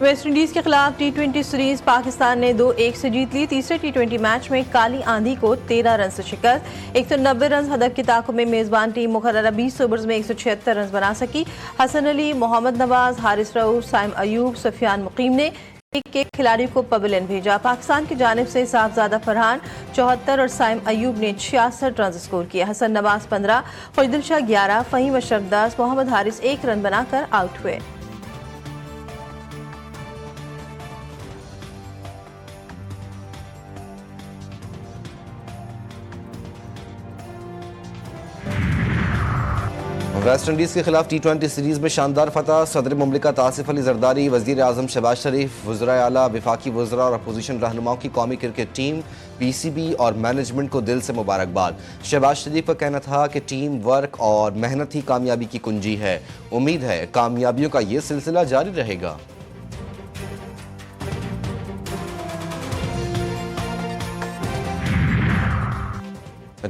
West Indies کے خلاف ٹی20 series Pakistan نے 2-1 سے جیت لی۔ تیسرے ٹی20 میچ میں کالی آندھی کو 13 رن سے شکست۔ 190 رنز ہدف کی تعاقب میں میزبان ٹیم مقررہ 20 اوورز میں 176 رنز بنا سکی۔ حسن علی، محمد نواز، حارث رؤوف، سائم ایوب، سفیان مقیم نے ایک ایک کھلاڑی کو پویلین بھیجا۔ پاکستان کی جانب سے صاحبزادہ فرحان 74 اور سائم ایوب نے 66 رنز سکور کیے۔ حسن نواز 15، خوشدل شاہ 11، فہیم اشرف 10، محمد حارث 1 رن بنا کر آؤٹ ہوئے۔ ویسٹ انڈیز کے خلاف ٹی20 سیریز میں شاندار فتح۔ صدر مملکت آصف علی زرداری، وزیر اعظم شہباز شریف، وزرائے اعلیٰ، وفاقی وزراء اور اپوزیشن رہنماؤں کی قومی کرکٹ ٹیم، پی سی بی اور مینجمنٹ کو دل سے مبارکباد۔ شہباز شریف کا کہنا تھا کہ ٹیم ورک اور محنت ہی کامیابی کی کنجی ہے۔ امید ہے کامیابیوں کا یہ سلسلہ جاری رہے گا۔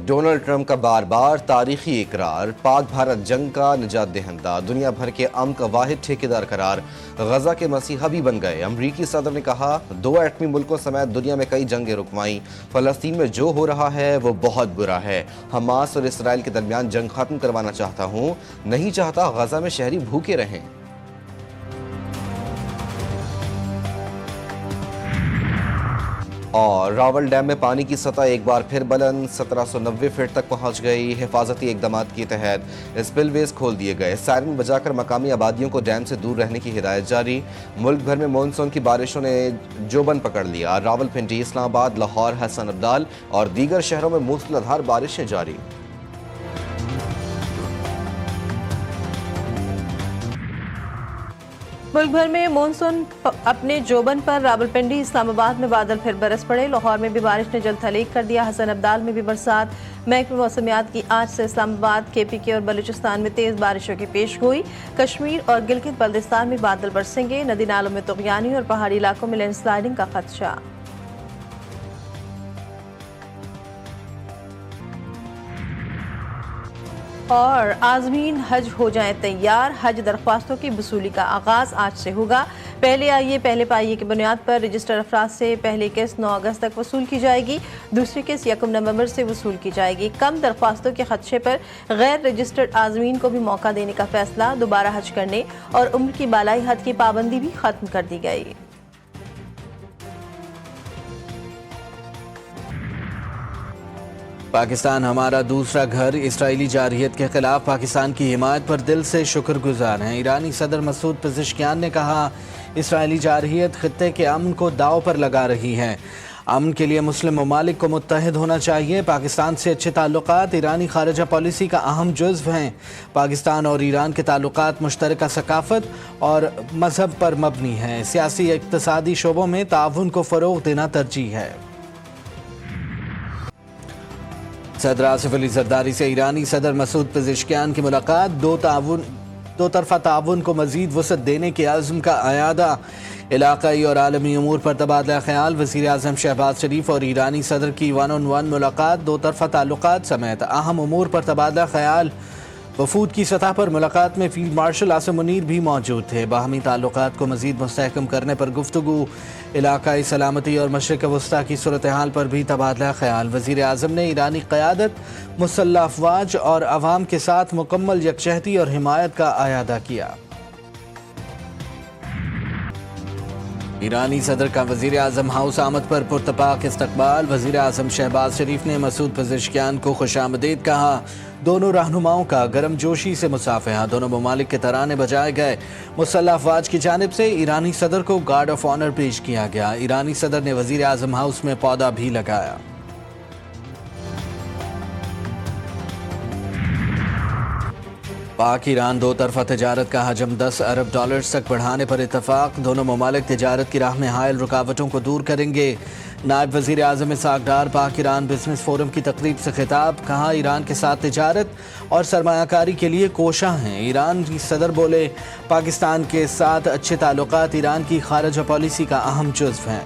ڈونلڈ ٹرمپ کا بار بار تاریخی اقرار، پاک بھارت جنگ کا نجات دہندہ، دنیا بھر کے امن کا واحد ٹھیکیدار قرار، غزہ کے مسیحا بھی بن گئے۔ امریکی صدر نے کہا 2 ایٹمی ملکوں سمیت دنیا میں کئی جنگیں رکوائیں، فلسطین میں جو ہو رہا ہے وہ بہت برا ہے۔ حماس اور اسرائیل کے درمیان جنگ ختم کروانا چاہتا ہوں، نہیں چاہتا غزہ میں شہری بھوکے رہیں۔ اور راول ڈیم میں پانی کی سطح ایک بار پھر بلند 1790 فٹ تک پہنچ گئی۔ حفاظتی اقدامات کے تحت اسپل ویز کھول دیے گئے۔ سائرن بجا کر مقامی آبادیوں کو ڈیم سے دور رہنے کی ہدایت جاری۔ ملک بھر میں مونسون کی بارشوں نے جوبن پکڑ لیا۔ راولپنڈی، اسلام آباد، لاہور، حسن ابدال اور دیگر شہروں میں موسلادھار بارشیں جاری۔ ملک بھر میں مونسون اپنے جوبن پر، راولپنڈی، اسلام آباد میں بادل پھر برس پڑے۔ لاہور میں بھی بارش نے جلد تھلیک کر دیا۔ حسن ابدال میں بھی برسات۔ محکمہ موسمیات کی آج سے اسلام آباد، کے پی کے اور بلوچستان میں تیز بارشوں کی پیش گوئی۔ کشمیر اور گلگت بلتستان میں بادل برسیں گے۔ ندی نالوں میں طغیانی اور پہاڑی علاقوں میں لینڈ سلائیڈنگ کا خدشہ۔ اور عازمین حج ہو جائیں تیار، حج درخواستوں کی وصولی کا آغاز آج سے ہوگا۔ پہلے آئیے پہلے پائیے کی بنیاد پر رجسٹر افراد سے پہلی قسط 9 اگست تک وصول کی جائے گی، دوسری قسط 1 نومبر سے وصول کی جائے گی۔ کم درخواستوں کے خدشے پر غیر رجسٹرڈ عازمین کو بھی موقع دینے کا فیصلہ۔ دوبارہ حج کرنے اور عمر کی بالائی حد کی پابندی بھی ختم کر دی گئی۔ پاکستان ہمارا دوسرا گھر، اسرائیلی جارحیت کے خلاف پاکستان کی حمایت پر دل سے شکر گزار ہیں۔ ایرانی صدر مسعود پزشکیان نے کہا اسرائیلی جارحیت خطے کے امن کو داؤ پر لگا رہی ہے۔ امن کے لیے مسلم ممالک کو متحد ہونا چاہیے۔ پاکستان سے اچھے تعلقات ایرانی خارجہ پالیسی کا اہم جزو ہیں۔ پاکستان اور ایران کے تعلقات مشترکہ ثقافت اور مذہب پر مبنی ہیں۔ سیاسی اقتصادی شعبوں میں تعاون کو فروغ دینا ترجیح ہے۔ صدر آصف علی زرداری سے ایرانی صدر مسعود پزشکیان کی ملاقات، دو طرفہ تعاون کو مزید وسعت دینے کے عزم کا اعادہ۔ علاقائی اور عالمی امور پر تبادلہ خیال، وزیر اعظم شہباز شریف اور ایرانی صدر کی 1 on 1 ملاقات، دو طرفہ تعلقات سمیت اہم امور پر تبادلہ خیال۔ وفود کی سطح پر ملاقات میں فیلڈ مارشل عاصم منیر بھی موجود تھے۔ باہمی تعلقات کو مزید مستحکم کرنے پر گفتگو، علاقائی سلامتی اور مشرق وسطیٰ کی صورتحال پر بھی تبادلہ خیال۔ وزیر اعظم نے ایرانی قیادت، مسلح افواج اور عوام کے ساتھ مکمل یکجہتی اور حمایت کا اعادہ کیا۔ ایرانی صدر کا وزیر اعظم ہاؤس آمد پر پرتپاک استقبال۔ وزیر اعظم شہباز شریف نے مسعود پزشکیان کو خوش آمدید کہا۔ دونوں رہنماؤں کا گرم جوشی سے مصافحہ، دونوں ممالک کے ترانے بجائے گئے۔ مسلح افواج کی جانب سے ایرانی صدر کو گارڈ آف آنر پیش کیا گیا۔ ایرانی صدر نے وزیر اعظم ہاؤس میں پودا بھی لگایا۔ پاک ایران دو طرفہ تجارت کا حجم $10 ارب تک بڑھانے پر اتفاق۔ دونوں ممالک تجارت کی راہ میں حائل رکاوٹوں کو دور کریں گے۔ نائب وزیر اعظم اسحاق ڈار پاک ایران بزنس فورم کی تقریب سے خطاب، کہا ایران کے ساتھ تجارت اور سرمایہ کاری کے لیے کوشاں ہیں۔ ایران کی صدر بولے پاکستان کے ساتھ اچھے تعلقات ایران کی خارجہ پالیسی کا اہم جزو ہیں۔